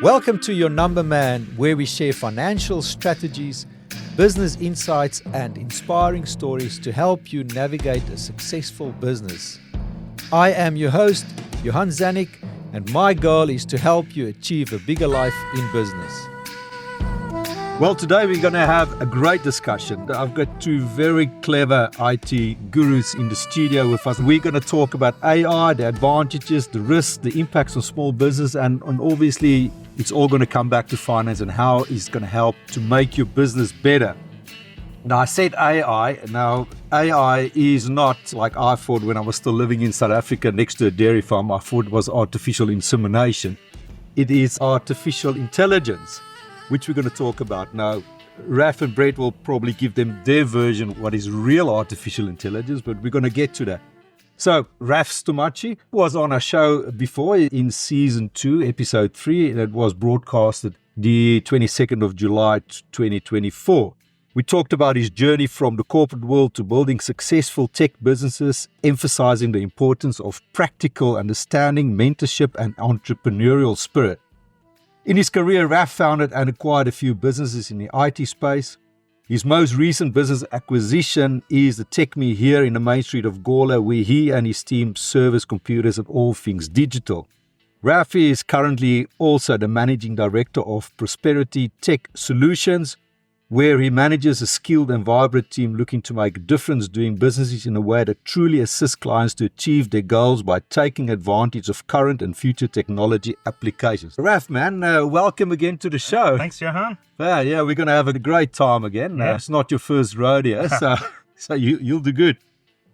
Welcome to Your Number Man, where we share financial strategies, business insights, and inspiring stories to help you navigate a successful business. I am your host, Johan, and my goal is to help you achieve a bigger life in business. Well, today we're going to have a great discussion. I've got two very clever IT gurus in the studio with us. We're going to talk about AI, the advantages, the risks, the impacts on small business, and obviously it's all going to come back to finance and how it's going to help to make your business better. Now, I said AI. Now, AI is not like I thought when I was still living in South Africa next to a dairy farm. I thought it was artificial insemination. It is artificial intelligence, which we're going to talk about. Now, Raff and Brett will probably give them their version of what is real artificial intelligence, but we're going to get to that. So, Raff Stomaci was on a show before in season 2, episode 3, and it was broadcasted the 22nd of July 2024. We talked about his journey from the corporate world to building successful tech businesses, emphasizing the importance of practical understanding, mentorship, and entrepreneurial spirit. In his career, Raff founded and acquired a few businesses in the IT space. His most recent business acquisition is the TechMe here in the main street of Gawler, where he and his team service computers and all things digital. Raff is currently also the managing director of Prosperity Tech Solutions, where he manages a skilled and vibrant team looking to make a difference doing businesses in a way that truly assists clients to achieve their goals by taking advantage of current and future technology applications. Raff, man, welcome again to the show. Thanks, Johan. Yeah, we're going to have a great time again. Yeah. It's not your first rodeo, so you'll do good.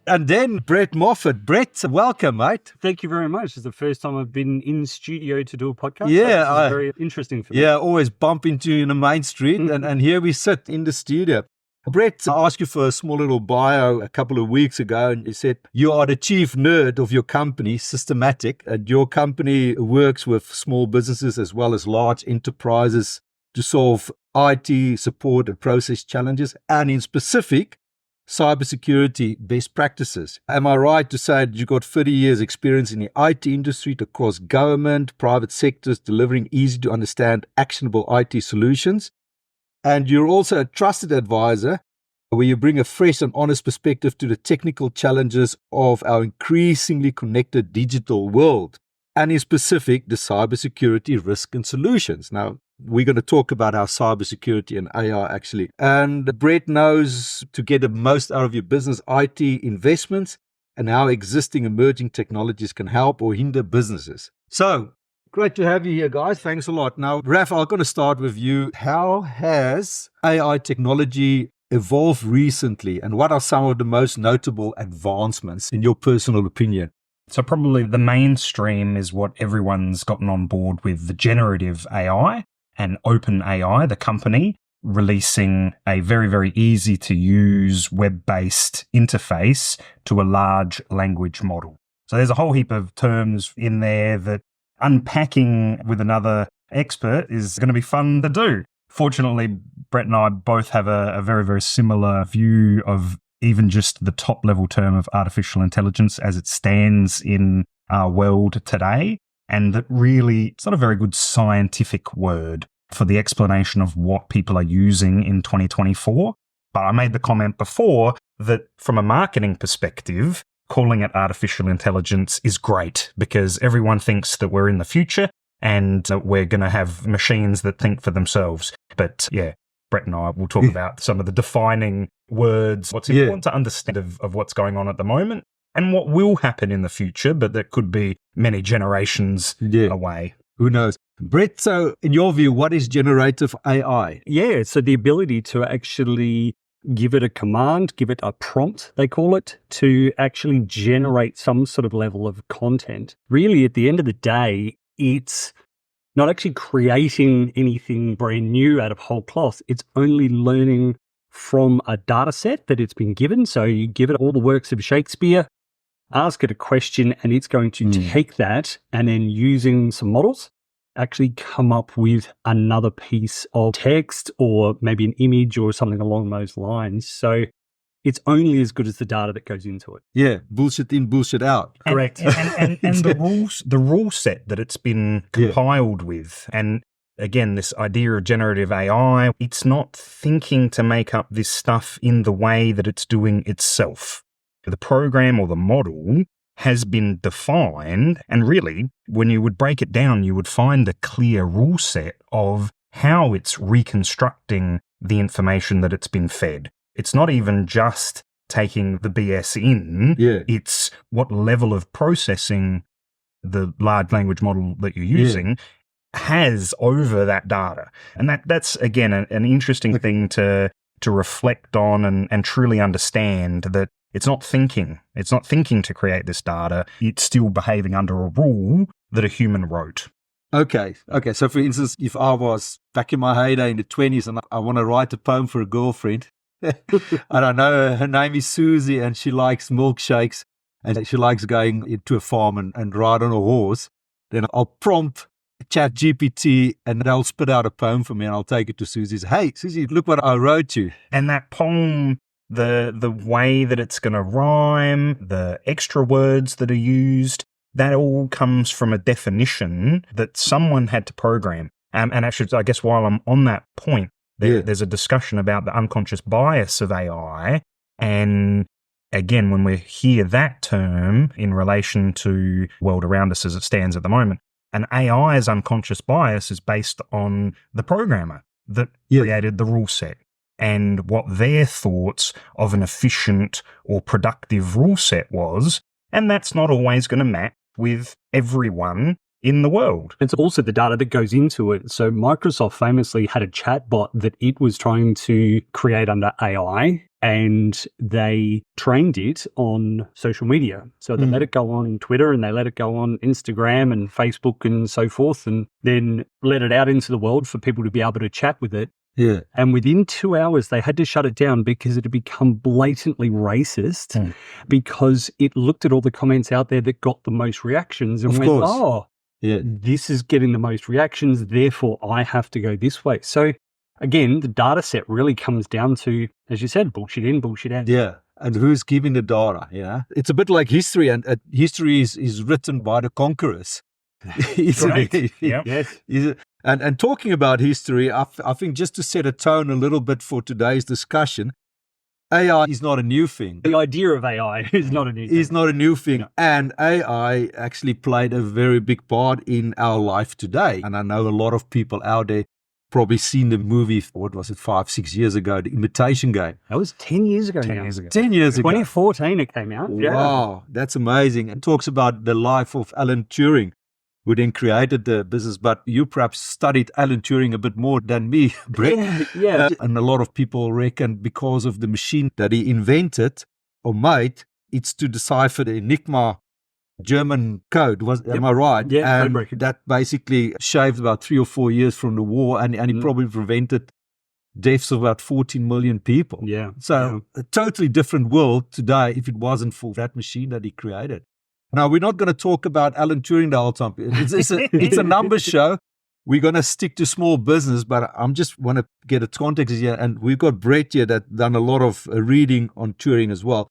And then Brett Moffett. Brett, welcome, mate. Thank you very much. It's the first time I've been in studio to do a podcast. Yeah, so this is very interesting for me. Yeah, always bump into you in the main street, and here we sit in the studio. Brett, I asked you for a small little bio a couple of weeks ago, and you said you are the chief nerd of your company, Systematic, and your company works with small businesses as well as large enterprises to solve IT support and process challenges, and in specific, cybersecurity best practices. Am I right to say that you've got 30 years experience in the IT industry across government, private sectors, delivering easy to understand, actionable IT solutions? And you're also a trusted advisor where you bring a fresh and honest perspective to the technical challenges of our increasingly connected digital world, and in specific, the cybersecurity risk and solutions. Now, we're going to talk about our cybersecurity and AI actually. And Brett knows to get the most out of your business IT investments and how existing emerging technologies can help or hinder businesses. So, great to have you here, guys. Thanks a lot. Now, Raff, I'm going to start with you. How has AI technology evolved recently, and what are some of the most notable advancements in your personal opinion? So probably the mainstream is what everyone's gotten on board with, the generative AI. And OpenAI, the company, releasing a very, very easy to use web-based interface to a large language model. So there's a whole heap of terms in there that unpacking with another expert is going to be fun to do. Fortunately, Brett and I both have a very, very similar view of even just the top level term of artificial intelligence as it stands in our world today. And that really, it's not a very good scientific word for the explanation of what people are using in 2024. But I made the comment before that from a marketing perspective, calling it artificial intelligence is great because everyone thinks that we're in the future and that we're going to have machines that think for themselves. But yeah, Brett and I will talk about some of the defining words, what's important to understand of what's going on at the moment, and what will happen in the future, but that could be many generations away. Who knows? Brett, so in your view, what is generative AI? Yeah, so the ability to actually give it a command, give it a prompt, they call it, to actually generate some sort of level of content. Really, at the end of the day, it's not actually creating anything brand new out of whole cloth. It's only learning from a data set that it's been given. So you give it all the works of Shakespeare, ask it a question, and it's going to take that and then using some models, actually come up with another piece of text or maybe an image or something along those lines. So it's only as good as the data that goes into it. Yeah, bullshit in, bullshit out. Correct. And the rule set that it's been compiled with. And again, this idea of generative AI, it's not thinking to make up this stuff in the way that it's doing itself. The program or the model has been defined, and really, when you would break it down, you would find a clear rule set of how it's reconstructing the information that it's been fed. It's not even just taking the BS in, it's what level of processing the large language model that you're using has over that data. And that's again, an interesting thing to reflect on and truly understand that it's not thinking to create this data. It's still behaving under a rule that a human wrote. Okay. So for instance, if I was back in my heyday in the 20s and I want to write a poem for a girlfriend, I don't know, her name is Susie and she likes milkshakes and she likes going into a farm and ride on a horse, then I'll prompt ChatGPT and they'll spit out a poem for me and I'll take it to Susie. Hey, Susie, look what I wrote you. And that poem, the way that it's going to rhyme, the extra words that are used, that all comes from a definition that someone had to program. And actually, I guess while I'm on that point, there's a discussion about the unconscious bias of AI. And again, when we hear that term in relation to the world around us as it stands at the moment, an AI's unconscious bias is based on the programmer that created the rule set and what their thoughts of an efficient or productive rule set was. And that's not always going to match with everyone in the world. It's also the data that goes into it. So Microsoft famously had a chatbot that it was trying to create under AI, and they trained it on social media. So they let it go on Twitter and they let it go on Instagram and Facebook and so forth, and then let it out into the world for people to be able to chat with it. Yeah. And within 2 hours, they had to shut it down because it had become blatantly racist because it looked at all the comments out there that got the most reactions and went, this is getting the most reactions, therefore I have to go this way. So again, the data set really comes down to, as you said, bullshit in, bullshit out. Yeah. And who's giving the data? Yeah. It's a bit like history, and history is written by the conquerors. Right. Yes. And talking about history, I think just to set a tone a little bit for today's discussion, AI is not a new thing. The idea of AI is not a new thing. It's not a new thing. No. And AI actually played a very big part in our life today. And I know a lot of people out there probably seen the movie, what was it, 5-6 years ago, The Imitation Game. That was 10 years ago 10 years ago. 10 years ago. 2014 it came out. Wow, that's amazing. It talks about the life of Alan Turing, who then created the business. But you perhaps studied Alan Turing a bit more than me, Brett. Yeah. And a lot of people reckon because of the machine that he invented or made, it's to decipher the Enigma German code. Am I right? Yeah. And that basically shaved about 3 or 4 years from the war, and he probably prevented deaths of about 14 million people. Yeah. So a totally different world today if it wasn't for that machine that he created. Now, we're not going to talk about Alan Turing the whole time. It's a numbers show. We're going to stick to small business, but I'm just want to get a context here. And we've got Brett here that done a lot of reading on Turing as well.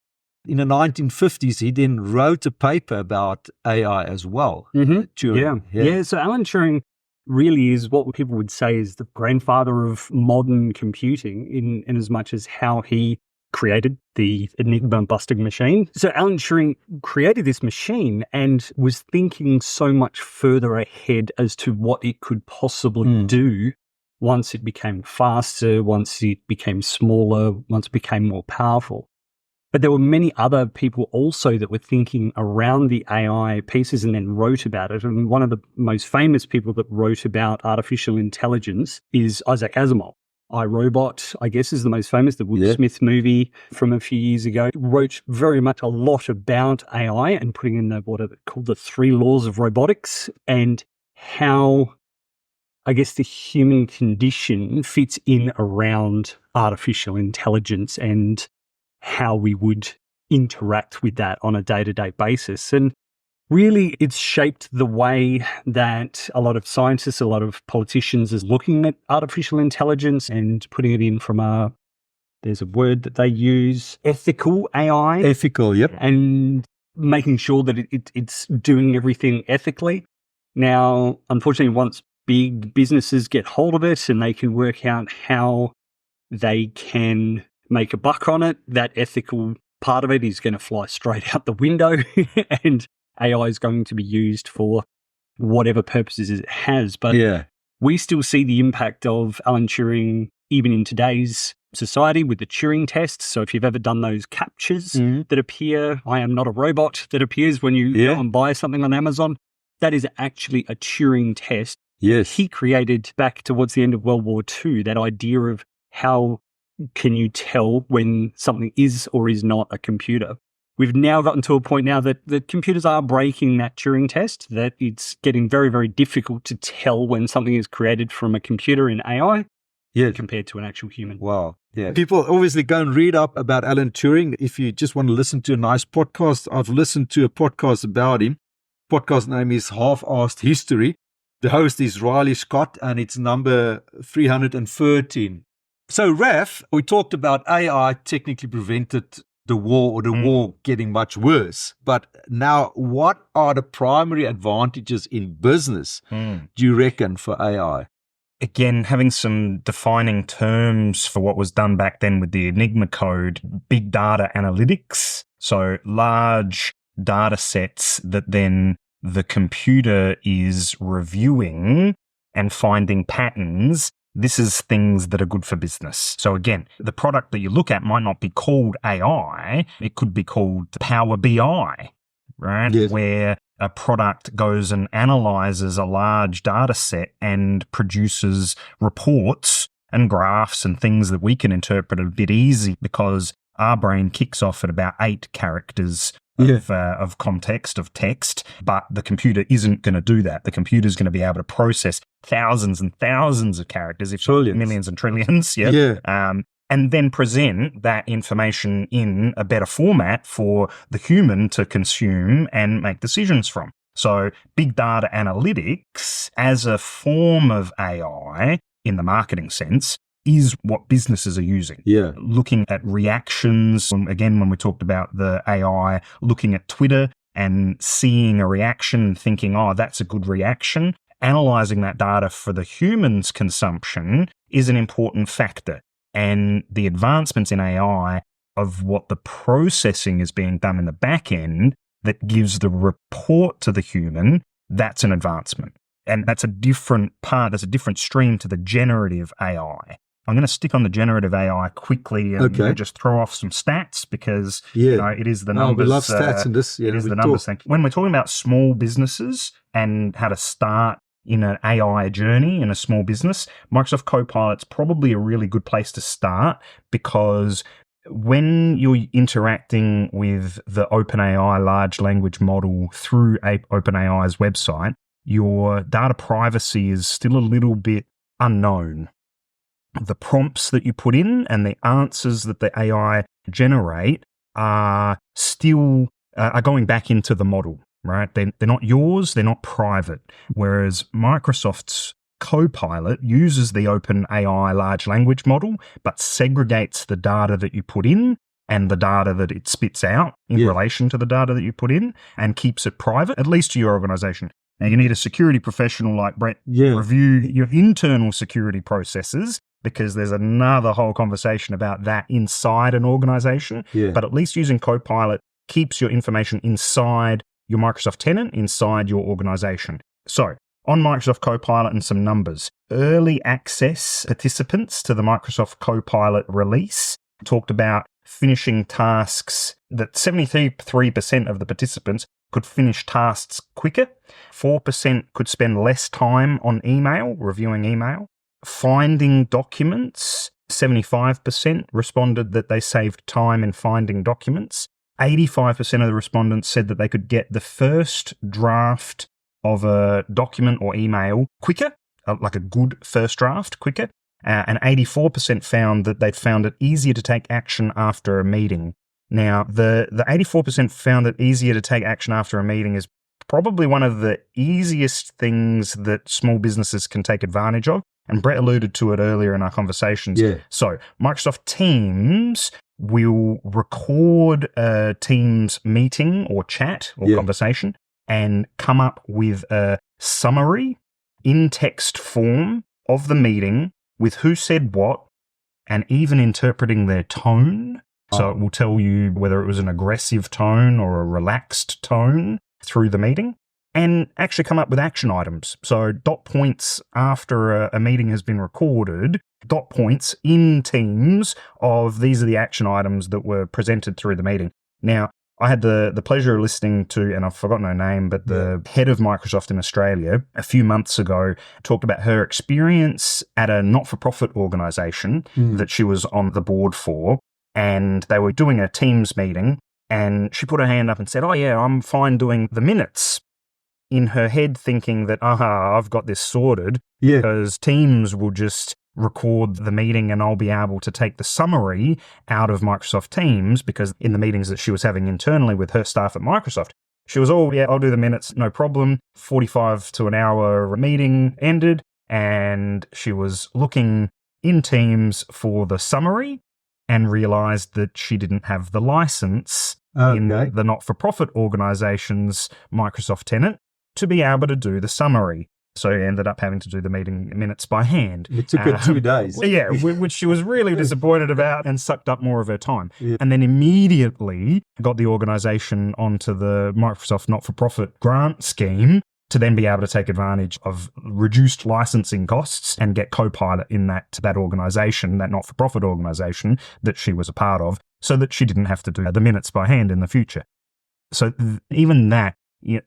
In the 1950s, he then wrote a paper about AI as well. Turing. Yeah. So Alan Turing really is what people would say is the grandfather of modern computing in as much as how he created the Enigma busting machine. So Alan Turing created this machine and was thinking so much further ahead as to what it could possibly do once it became faster, once it became smaller, once it became more powerful. But there were many other people also that were thinking around the AI pieces and then wrote about it. And one of the most famous people that wrote about artificial intelligence is Isaac Asimov. iRobot, I guess, is the most famous, the Will Smith movie from a few years ago. Wrote very much a lot about AI and putting in what are called the 3 laws of robotics and how, I guess, the human condition fits in around artificial intelligence and how we would interact with that on a day-to-day basis. And really, it's shaped the way that a lot of scientists, a lot of politicians is looking at artificial intelligence and putting it in from there's a word that they use, ethical AI. Ethical, yep. And making sure that it's doing everything ethically. Now, unfortunately, once big businesses get hold of it and they can work out how they can make a buck on it, that ethical part of it is going to fly straight out the window and AI is going to be used for whatever purposes it has. But we still see the impact of Alan Turing even in today's society with the Turing test. So if you've ever done those captures that appear, I am not a robot, that appears when you go and buy something on Amazon, that is actually a Turing test. Yes. He created back towards the end of World War II that idea of how can you tell when something is or is not a computer. We've now gotten to a point now that the computers are breaking that Turing test, that it's getting very, very difficult to tell when something is created from a computer in AI compared to an actual human. Wow. Yeah. People obviously go and read up about Alan Turing. If you just want to listen to a nice podcast, I've listened to a podcast about him. Podcast name is Half-Assed History. The host is Riley Scott, and it's number 313. So, Raff, we talked about AI technically prevented the war or the war getting much worse. But now, what are the primary advantages in business, do you reckon, for AI? Again, having some defining terms for what was done back then with the Enigma code, big data analytics. So large data sets that then the computer is reviewing and finding patterns. This is things that are good for business. So again, the product that you look at might not be called AI. It could be called Power BI, right? Yes. Where a product goes and analyzes a large data set and produces reports and graphs and things that we can interpret a bit easy because our brain kicks off at about 8 characters of context, of text, but the computer isn't going to do that. The computer is going to be able to process thousands and thousands of characters, if not millions and trillions, and then present that information in a better format for the human to consume and make decisions from. So big data analytics as a form of AI in the marketing sense is what businesses are using. Yeah. Looking at reactions, again, when we talked about the AI, looking at Twitter and seeing a reaction and thinking, oh, that's a good reaction. Analyzing that data for the human's consumption is an important factor. And the advancements in AI of what the processing is being done in the back end that gives the report to the human, that's an advancement. And that's a different part, that's a different stream to the generative AI. I'm going to stick on the generative AI quickly and just throw off some stats because it is the numbers. We love stats in this. It is the numbers thing. When we're talking about small businesses and how to start in an AI journey in a small business, Microsoft Copilot's probably a really good place to start because when you're interacting with the OpenAI large language model through OpenAI's website, your data privacy is still a little bit unknown. The prompts that you put in and the answers that the AI generate are still are going back into the model, right? They're not yours, they're not private. Whereas Microsoft's Copilot uses the OpenAI large language model, but segregates the data that you put in and the data that it spits out in relation to the data that you put in and keeps it private, at least to your organization. Now, you need a security professional like Brett review your internal security processes because there's another whole conversation about that inside an organization. But at least using Copilot keeps your information inside your Microsoft tenant, inside your organization. So on Microsoft Copilot and some numbers, early access participants to the Microsoft Copilot release talked about finishing tasks that 73% of the participants could finish tasks quicker. 4% could spend less time on email, reviewing email. Finding documents, 75% responded that they saved time in finding documents. 85% of the respondents said that they could get the first draft of a document or email quicker, like a good first draft quicker. And 84% found that they'd found it easier to take action after a meeting. Now, the 84% found it easier to take action after a meeting is probably one of the easiest things that small businesses can take advantage of. And Brett alluded to it earlier in our conversations. So Microsoft Teams will record a Teams meeting or chat or conversation and come up with a summary in-text form of the meeting with who said what, and even interpreting their tone. So it will tell you whether it was an aggressive tone or a relaxed tone through the meeting, and actually come up with action items. So dot points after a meeting has been recorded, dot points in Teams of these are the action items that were presented through the meeting. Now, I had the pleasure of listening to, and I've forgotten her name, but the head of Microsoft in Australia a few months ago talked about her experience at a not-for-profit organisation that she was on the board for, and they were doing a Teams meeting, and she put her hand up and said, "Oh yeah, I'm fine doing the minutes." In her head thinking that, I've got this sorted because Teams will just record the meeting and I'll be able to take the summary out of Microsoft Teams, because in the meetings that she was having internally with her staff at Microsoft, she was, I'll do the minutes, no problem. 45 to an hour meeting ended, and she was looking in Teams for the summary and realized that she didn't have the license in the not-for-profit organization's Microsoft tenant to be able to do the summary. So he ended up having to do the meeting minutes by hand. It took her 2 days. Yeah, which she was really disappointed about and sucked up more of her time. And then immediately got the organisation onto the Microsoft not-for-profit grant scheme to then be able to take advantage of reduced licensing costs and get Copilot in that organisation, that not-for-profit organisation that she was a part of, so that she didn't have to do the minutes by hand in the future. So even that,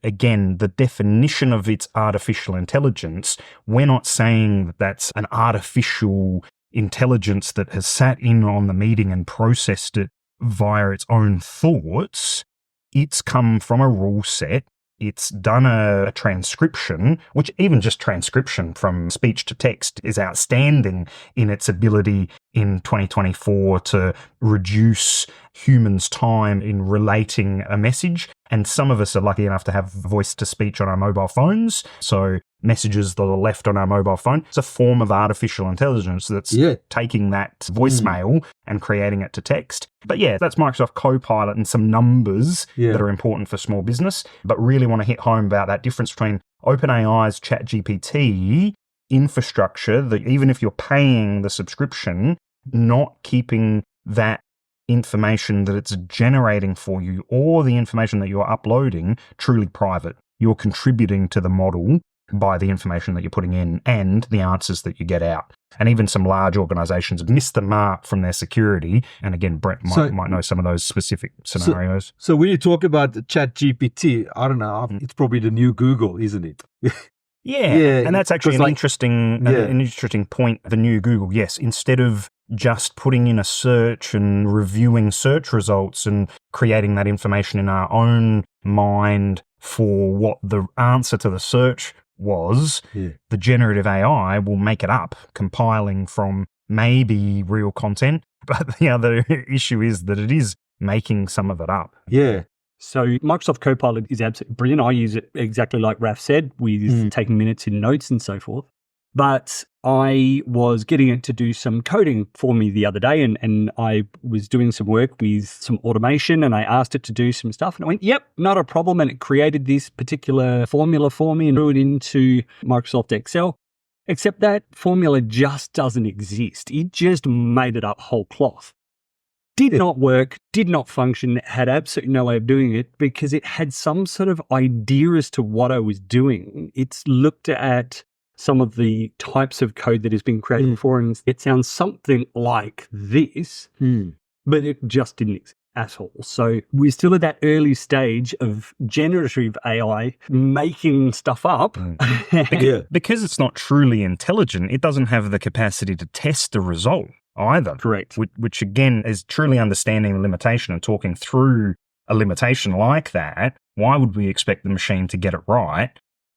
again, the definition of its artificial intelligence, we're not saying that that's an artificial intelligence that has sat in on the meeting and processed it via its own thoughts. It's come from a rule set. It's done a transcription, which even just transcription from speech to text is outstanding in its ability in 2024 to reduce humans' time in relating a message. And some of us are lucky enough to have voice to speech on our mobile phones. So messages that are left on our mobile phone, it's a form of artificial intelligence that's taking that voicemail and creating it to text. But yeah, that's Microsoft Copilot and some numbers that are important for small business, but really want to hit home about that difference between OpenAI's ChatGPT infrastructure, that even if you're paying the subscription, not keeping that information that it's generating for you or the information that you're uploading truly private. You're contributing to the model by the information that you're putting in and the answers that you get out. And even some large organizations miss the mark from their security. And again, Brett might know some of those specific scenarios. So when you talk about the ChatGPT, I don't know, it's probably the new Google, isn't it? Yeah, and that's actually an interesting point. The new Google, yes. Instead of just putting in a search and reviewing search results and creating that information in our own mind for what the answer to the search was, the generative AI will make it up, compiling from maybe real content. But the other issue is that it is making some of it up. Yeah. So Microsoft Copilot is absolutely brilliant. I use it exactly like Raff said, with taking minutes in notes and so forth. But I was getting it to do some coding for me the other day, and I was doing some work with some automation, and I asked it to do some stuff, and it went, yep, not a problem. And it created this particular formula for me and threw it into Microsoft Excel. Except that formula just doesn't exist. It just made it up whole cloth. Did not work, did not function, had absolutely no way of doing it because it had some sort of idea as to what I was doing. It's looked at some of the types of code that has been created before, and it sounds something like this, but it just didn't exist at all. So we're still at that early stage of generative AI making stuff up. Because it's not truly intelligent, it doesn't have the capacity to test the result either. Correct. Which again is truly understanding the limitation and talking through a limitation like that. Why would we expect the machine to get it right?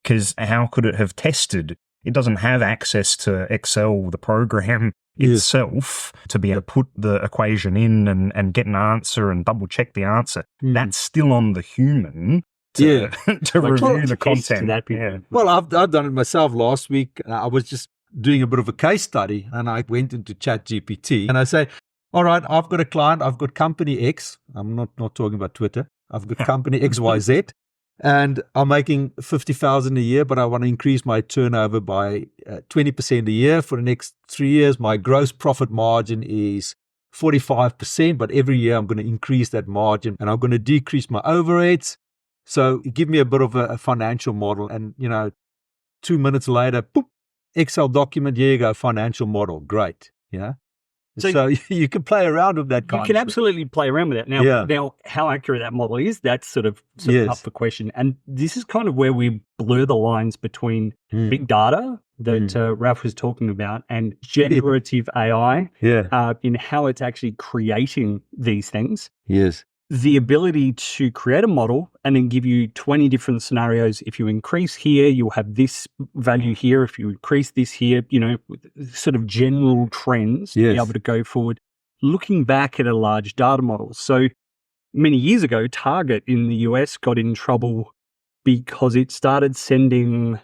Because how could it have tested? It doesn't have access to Excel, the program itself, to be able to put the equation in and get an answer and double check the answer. That's still on the human to review the content. Well, I've done it myself last week. I was just doing a bit of a case study, and I went into ChatGPT and I say, all right, I've got a client, I've got company X. I'm not talking about Twitter. I've got company XYZ. and I'm making 50,000 a year, but I want to increase my turnover by 20% a year for the next 3 years. My gross profit margin is 45%, but every year I'm going to increase that margin and I'm going to decrease my overheads. So give me a bit of a financial model, and 2 minutes later, boop, Excel document, here you go, financial model, great. So you can play around with that kind You can of absolutely play around with that. Now, how accurate that model is, that's sort of up for question. And this is kind of where we blur the lines between big data that Raff was talking about and generative AI in how it's actually creating these things. Yes. The ability to create a model and then give you 20 different scenarios. If you increase here, you'll have this value here. If you increase this here, sort of general trends to be able to go forward. Looking back at a large data model. So many years ago, Target in the US got in trouble because it started sending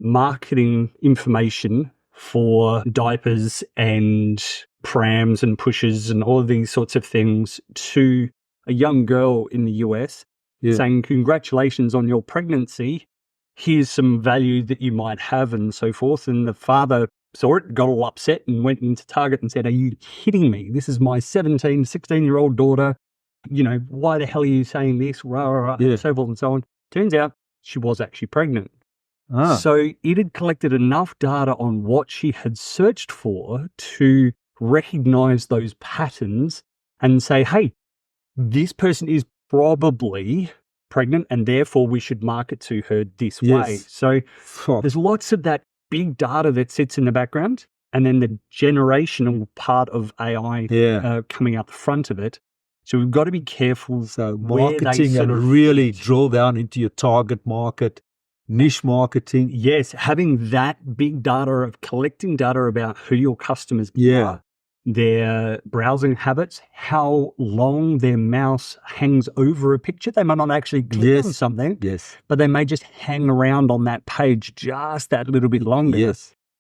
marketing information for diapers and prams and pushers and all of these sorts of things to a young girl in the US saying, congratulations on your pregnancy. Here's some value that you might have and so forth. And the father saw it, got all upset and went into Target and said, are you kidding me? This is my 16-year-old daughter. Why the hell are you saying this? And so forth and so on. Turns out she was actually pregnant. So it had collected enough data on what she had searched for to recognize those patterns and say, hey, this person is probably pregnant and therefore we should market to her this way. So there's lots of that big data that sits in the background, and then the generational part of AI coming out the front of it. So we've got to be careful. So marketing and really drill down into your target market, niche marketing. Yes, having that big data of collecting data about who your customers are, their browsing habits, how long their mouse hangs over a picture. They might not actually click on something, but they may just hang around on that page just that little bit longer.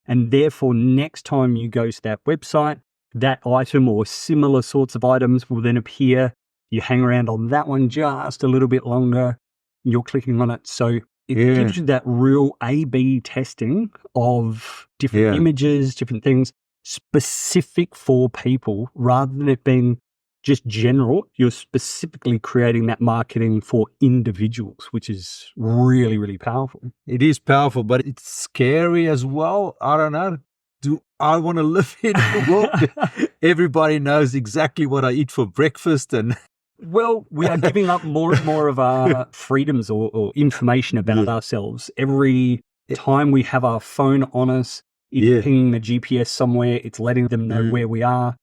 And therefore, next time you go to that website, that item or similar sorts of items will then appear. You hang around on that one just a little bit longer, you're clicking on it. So it gives you that real A/B testing of different images, different things, specific for people, rather than it being just general. You're specifically creating that marketing for individuals, which is really, really powerful. It is powerful, but it's scary as well. I don't know. Do I want to live in a world? Everybody knows exactly what I eat for breakfast, and well, we are giving up more and more of our freedoms or information about ourselves. Every time we have our phone on us, it's pinging the GPS somewhere, it's letting them know where we are.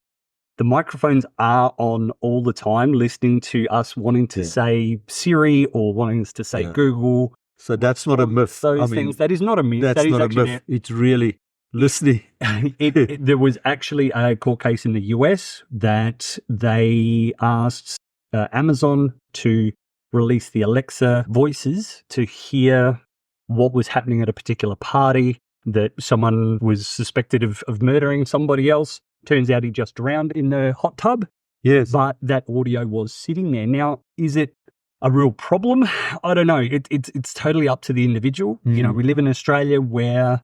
The microphones are on all the time, listening to us wanting to say Siri or wanting us to say Google. So that's not a myth. Those things. That is not a myth. That's not a myth. It's really listening. There was actually a court case in the US that they asked Amazon to release the Alexa voices to hear what was happening at a particular party, that someone was suspected of murdering somebody else. Turns out he just drowned in the hot tub. Yes. But that audio was sitting there. Now, is it a real problem? I don't know. It's totally up to the individual. We live in Australia where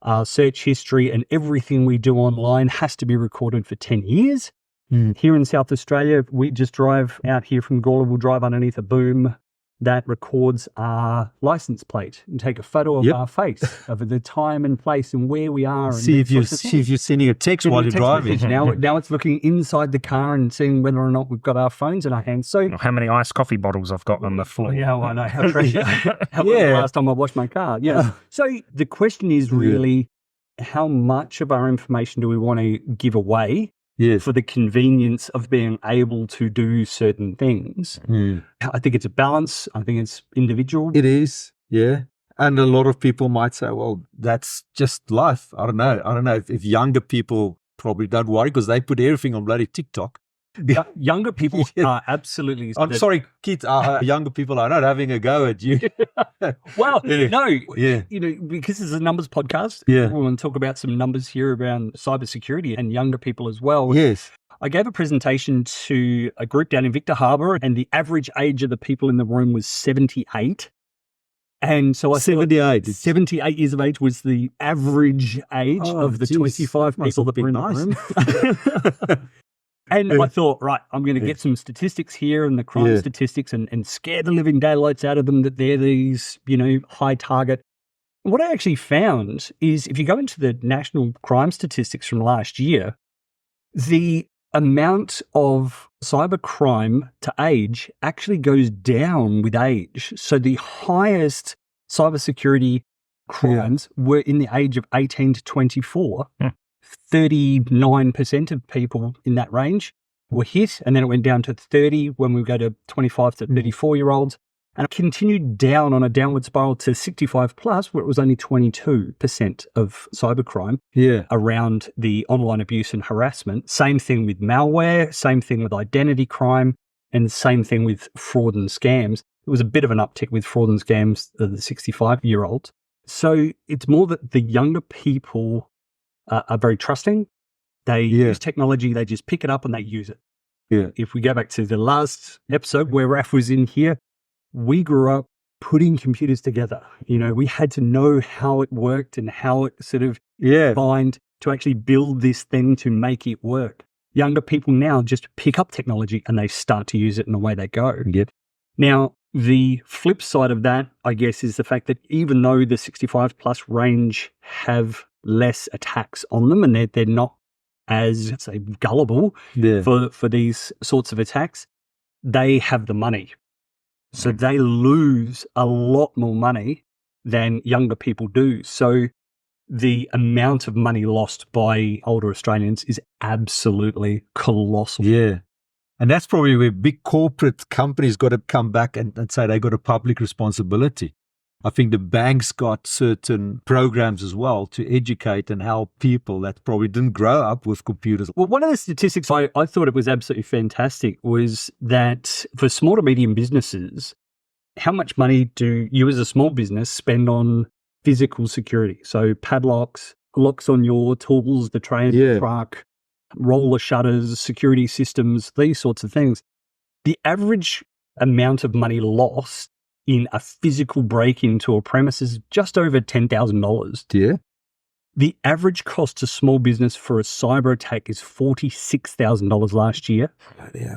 our search history and everything we do online has to be recorded for 10 years. Here in South Australia, we just drive out here from Gawler, we'll drive underneath a boom that records our license plate and take a photo of our face, of the time and place and where we are. And see if you're sending a text while you're driving. Now it's looking inside the car and seeing whether or not we've got our phones in our hands. So how many iced coffee bottles I've got on the floor. Yeah, I know. How was the last time I washed my car? So the question is really, how much of our information do we want to give away for the convenience of being able to do certain things? I think it's a balance. I think it's individual. It is, yeah. And a lot of people might say, well, that's just life. I don't know. If younger people probably don't worry because they put everything on bloody TikTok. Younger people are absolutely... I'm sorry, kids, younger people are not having a go at you. Well, no, because it's a numbers podcast, we want to talk about some numbers here around cybersecurity and younger people as well. Yes. I gave a presentation to a group down in Victor Harbor, and the average age of the people in the room was 78. And so I thought 78. 78 years of age was the average age of the 25 people that were in the room. And I thought, right, I'm going to get some statistics here and the crime statistics and scare the living daylights out of them that they're these, high target. What I actually found is if you go into the national crime statistics from last year, the amount of cybercrime to age actually goes down with age. So the highest cybersecurity crimes were in the age of 18 to 24. 39% of people in that range were hit, and then it went down to 30 when we go to 25 to 34-year-olds, and it continued down on a downward spiral to 65 plus, where it was only 22% of cybercrime around the online abuse and harassment. Same thing with malware, same thing with identity crime, and same thing with fraud and scams. It was a bit of an uptick with fraud and scams of the 65-year-olds. So it's more that the younger people are very trusting. They use technology, they just pick it up and they use it. If we go back to the last episode where Raff was in here, we grew up putting computers together. We had to know how it worked and how it sort of bind to actually build this thing to make it work. Younger people now just pick up technology and they start to use it and away they go. Now, the flip side of that, I guess, is the fact that even though the 65 plus range have less attacks on them and they're not as, say, gullible for these sorts of attacks, they have the money. So they lose a lot more money than younger people do. So the amount of money lost by older Australians is absolutely colossal. And that's probably where big corporate companies got to come back and say they got a public responsibility. I think the banks got certain programs as well to educate and help people that probably didn't grow up with computers. Well, one of the statistics I thought it was absolutely fantastic was that for small to medium businesses, how much money do you as a small business spend on physical security? So padlocks, locks on your tools, the tray in the truck, roller shutters, security systems, these sorts of things. The average amount of money lost in a physical break into a premise is just over $10,000. The average cost to small business for a cyber attack is $46,000 last year.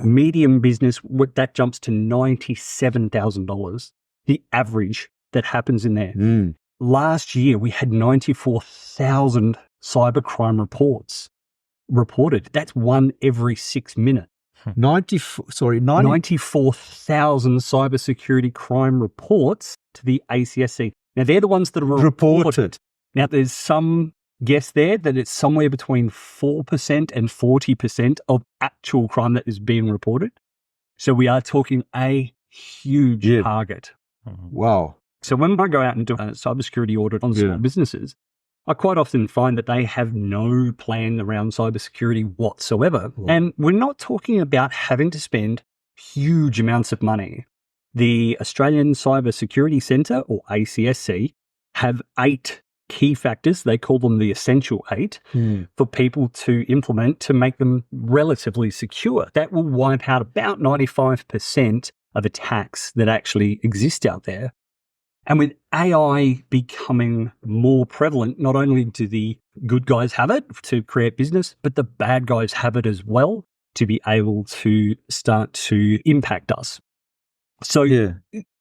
Medium business, that jumps to $97,000. The average that happens in there. Last year, we had 94,000 cybercrime reports reported. That's one every 6 minutes. 94,000 cybersecurity crime reports to the ACSC. Now, they're the ones that are reported. Now, there's some guess there that it's somewhere between 4% and 40% of actual crime that is being reported. So we are talking a huge target. Wow. So when I go out and do a cybersecurity audit on small businesses, I quite often find that they have no plan around cybersecurity whatsoever. And we're not talking about having to spend huge amounts of money. The Australian Cybersecurity Centre, or ACSC, have 8 key factors. They call them the essential 8 for people to implement to make them relatively secure. That will wipe out about 95% of attacks that actually exist out there. And with AI becoming more prevalent, not only do the good guys have it to create business, but the bad guys have it as well to be able to start to impact us. So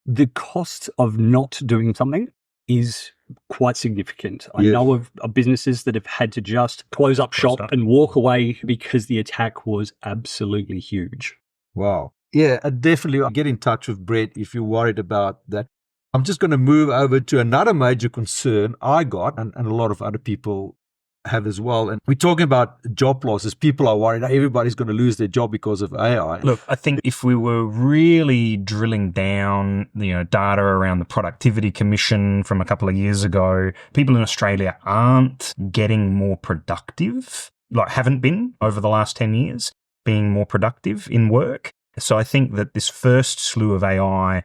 the cost of not doing something is quite significant. I know of businesses that have had to just close up shop and walk away because the attack was absolutely huge. Wow. Yeah, definitely get in touch with Brett if you're worried about that. I'm just going to move over to another major concern I got, and a lot of other people have as well. And we're talking about job losses. People are worried everybody's going to lose their job because of AI. Look, I think if we were really drilling down, data around the Productivity Commission from a couple of years ago, people in Australia aren't getting more productive, haven't been over the last 10 years, being more productive in work. So I think that this first slew of AI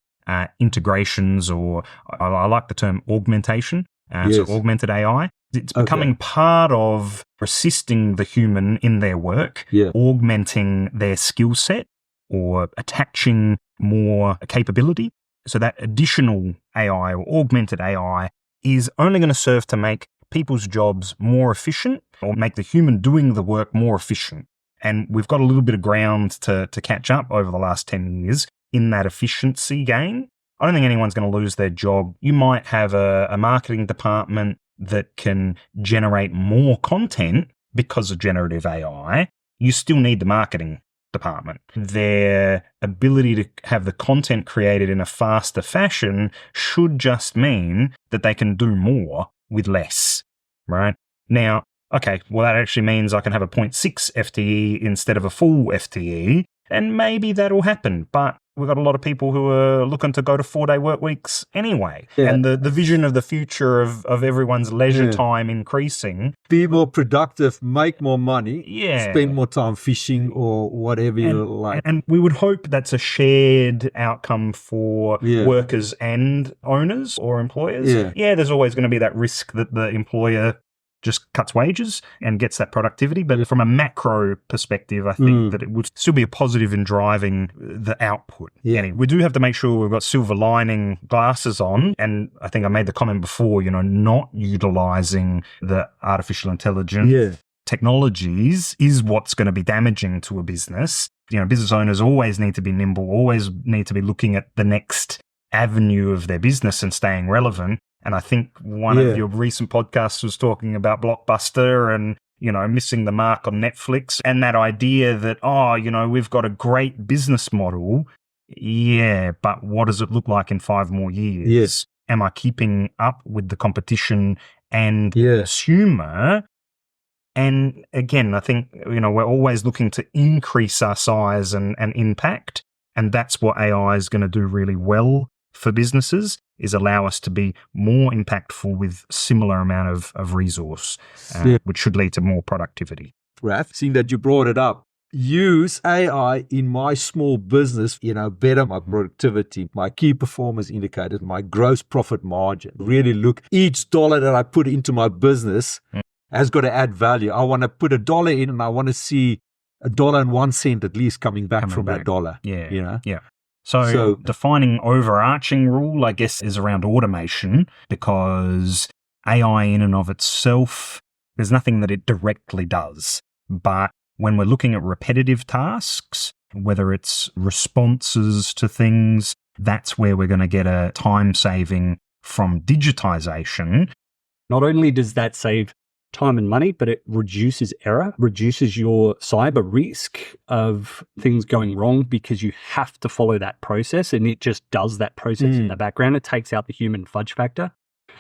integrations, or I like the term augmentation, so augmented AI. It's becoming part of assisting the human in their work, augmenting their skill set or attaching more capability. So that additional AI or augmented AI is only going to serve to make people's jobs more efficient or make the human doing the work more efficient. And we've got a little bit of ground to catch up over the last 10 years in that efficiency gain. I don't think anyone's going to lose their job. You might have a marketing department that can generate more content because of generative AI. You still need the marketing department. Their ability to have the content created in a faster fashion should just mean that they can do more with less, right? Now, okay, well, that actually means I can have a 0.6 FTE instead of a full FTE, and maybe that'll happen, but we've got a lot of people who are looking to go to 4-day work weeks anyway. Yeah. And the vision of the future of everyone's leisure time increasing. Be more productive, make more money, spend more time fishing or whatever you like. And we would hope that's a shared outcome for workers and owners or employers. Yeah, there's always going to be that risk that the employer just cuts wages and gets that productivity. But from a macro perspective, I think that it would still be a positive in driving the output. Yeah. And we do have to make sure we've got silver lining glasses on. And I think I made the comment before, not utilizing the artificial intelligence technologies is what's going to be damaging to a business. Business owners always need to be nimble, always need to be looking at the next avenue of their business and staying relevant. And I think one of your recent podcasts was talking about Blockbuster and, missing the mark on Netflix and that idea that, we've got a great business model. Yeah, but what does it look like in 5 more years? Yes. Am I keeping up with the competition and consumer? And again, I think, we're always looking to increase our size and impact. And that's what AI is going to do really well for businesses, is allow us to be more impactful with similar amount of resource, which should lead to more productivity. Raff, seeing that you brought it up, use AI in my small business, better my productivity, my key performance indicators, my gross profit margin. Really look, each dollar that I put into my business has got to add value. I want to put $1 in and I want to see $1.01 at least coming back that dollar. Yeah. So defining overarching rule, I guess, is around automation, because AI in and of itself, there's nothing that it directly does. But when we're looking at repetitive tasks, whether it's responses to things, that's where we're going to get a time saving from digitization. Not only does that save time and money, but it reduces error, reduces your cyber risk of things going wrong, because you have to follow that process and it just does that process in the background. It takes out the human fudge factor.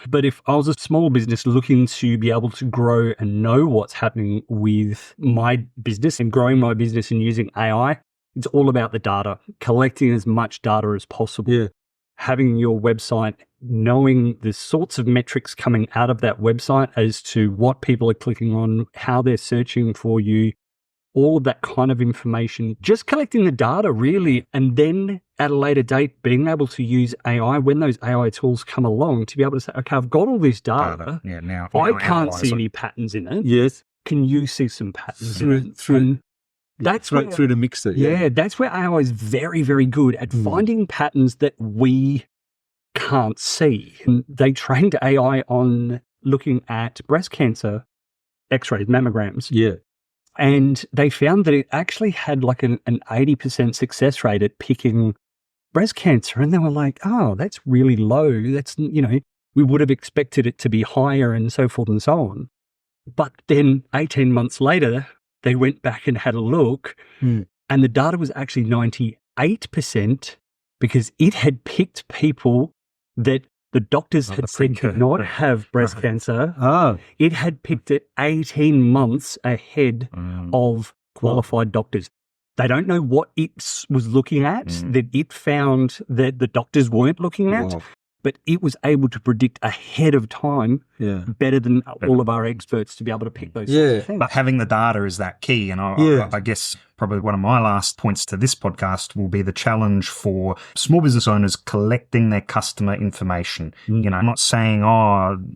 But if I was a small business looking to be able to grow and know what's happening with my business and growing my business and using AI, it's all about the data, collecting as much data as possible. Yeah. Having your website, knowing the sorts of metrics coming out of that website as to what people are clicking on, how they're searching for you, all of that kind of information, just collecting the data really, and then at a later date being able to use AI when those AI tools come along to be able to say, okay, I've got all this data. Yeah, now I can't see any patterns in it. Yes. Can you see some patterns through the mixer? Yeah, that's where AI is very, very good at finding patterns that we can't see. And they trained AI on looking at breast cancer x-rays, mammograms. Yeah. And they found that it actually had like an 80% success rate at picking breast cancer. And they were like, oh, that's really low. That's, we would have expected it to be higher and so forth and so on. But then 18 months later, they went back and had a look and the data was actually 98% because it had picked people that the doctors had said did not have breast cancer. Oh. It had picked it 18 months ahead of qualified doctors. They don't know what it was looking at, that it found that the doctors weren't looking at, but it was able to predict ahead of time better than all of our experts to be able to pick those sorts of things. But having the data is that key. And I guess probably one of my last points to this podcast will be the challenge for small business owners collecting their customer information. I'm not saying,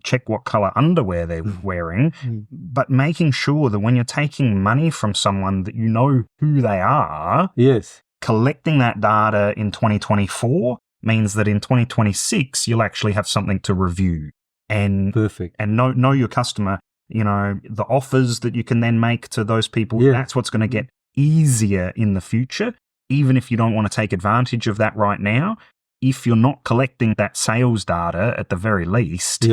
check what color underwear they're wearing, but making sure that when you're taking money from someone that you know who they are, yes, collecting that data in 2024 means that in 2026, you'll actually have something to review and Perfect. and know your customer, the offers that you can then make to those people. Yeah. That's what's going to get easier in the future, even if you don't want to take advantage of that right now. If you're not collecting that sales data at the very least,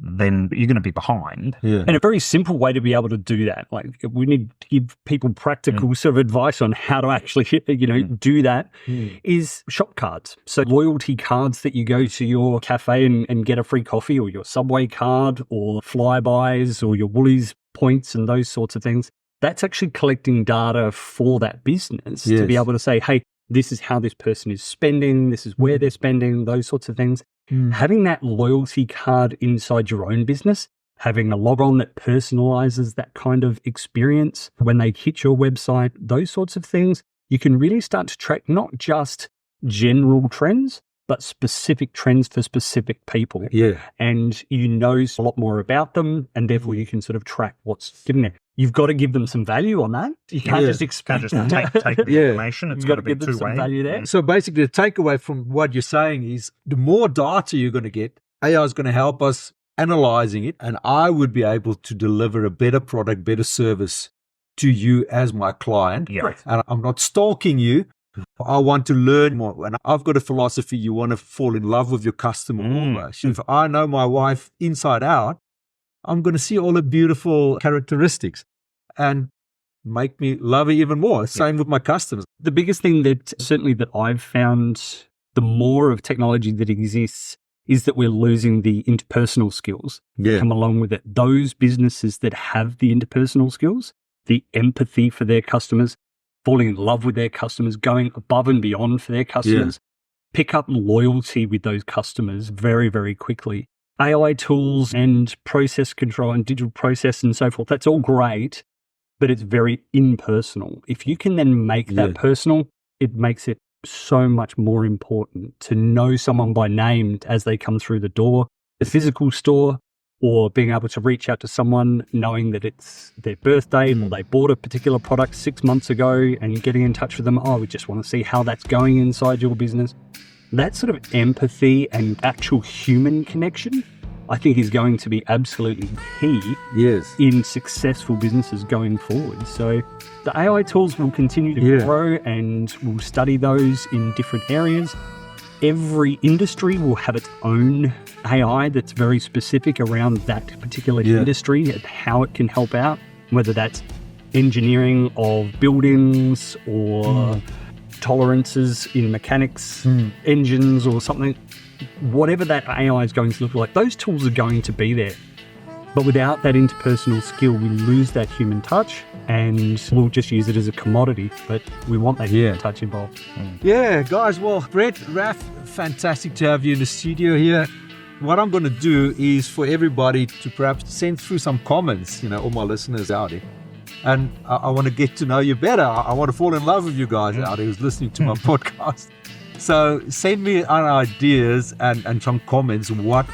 then you're going to be behind. Yeah. And a very simple way to be able to do that, like we need to give people practical sort of advice on how to actually, do that, is shop cards. So loyalty cards that you go to your cafe and get a free coffee, or your Subway card, or Flybys, or your Woolies points and those sorts of things. That's actually collecting data for that business to be able to say, hey, this is how this person is spending, this is where they're spending, those sorts of things. Having that loyalty card inside your own business, having a log-on that personalizes that kind of experience when they hit your website, those sorts of things, you can really start to track not just general trends, but specific trends for specific people. Yeah. And you know a lot more about them, and therefore you can sort of track what's in there. You've got to give them some value on that. You can't just expect take the information. It's You've got got to to be give them some two-way. value there. So basically, the takeaway from what you're saying is the more data you're going to get, AI is going to help us analyzing it, and I would be able to deliver a better product, better service to you as my client. Yeah. And I'm not stalking you. I want to learn more. And I've got a philosophy, you want to fall in love with your customer almost. If I know my wife inside out, I'm going to see all the beautiful characteristics and make me love her even more. Same with my customers. The biggest thing that certainly that I've found, the more of technology that exists, is that we're losing the interpersonal skills that come along with it. Those businesses that have the interpersonal skills, the empathy for their customers, falling in love with their customers, going above and beyond for their customers, pick up loyalty with those customers very, very quickly. AI tools and process control and digital process and so forth, that's all great, but it's very impersonal. If you can then make that personal, it makes it so much more important to know someone by name as they come through the door, the physical store, or being able to reach out to someone knowing that it's their birthday or they bought a particular product 6 months ago and getting in touch with them. Oh, we just want to see how that's going inside your business. That sort of empathy and actual human connection, I think, is going to be absolutely key in successful businesses going forward. So the AI tools will continue to grow, and we'll study those in different areas. Every industry will have its own AI that's very specific around that particular industry and how it can help out, whether that's engineering of buildings or tolerances in mechanics, engines or something. Whatever that AI is going to look like, those tools are going to be there. But without that interpersonal skill, we lose that human touch and we'll just use it as a commodity. But we want that human touch involved. Yeah, guys. Well, Brett, Raff, fantastic to have you in the studio here. What I'm going to do is for everybody to perhaps send through some comments, all my listeners out there. And I want to get to know you better. I want to fall in love with you guys out there who's listening to my podcast. So send me ideas and some comments. What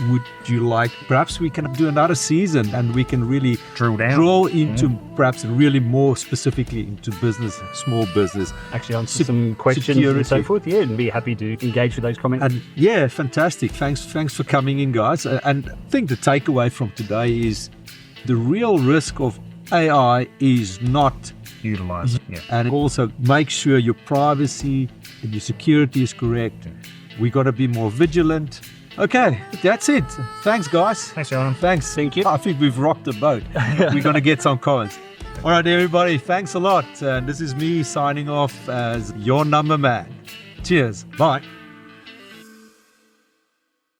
would you like? Perhaps we can do another season and we can really drill into perhaps really more specifically into business, small business. Actually answer some questions and so forth. Yeah, and be happy to engage with those comments. And yeah, fantastic. Thanks for coming in, guys. And I think the takeaway from today is the real risk of AI is not utilized. And also make sure your privacy and your security is correct. We got to be more vigilant. Okay, that's it. Thanks, guys. Thanks, Johan. Thanks. Thank you. I think we've rocked the boat. We're going to get some comments. All right, everybody. Thanks a lot. And this is me signing off as your number man. Cheers. Bye.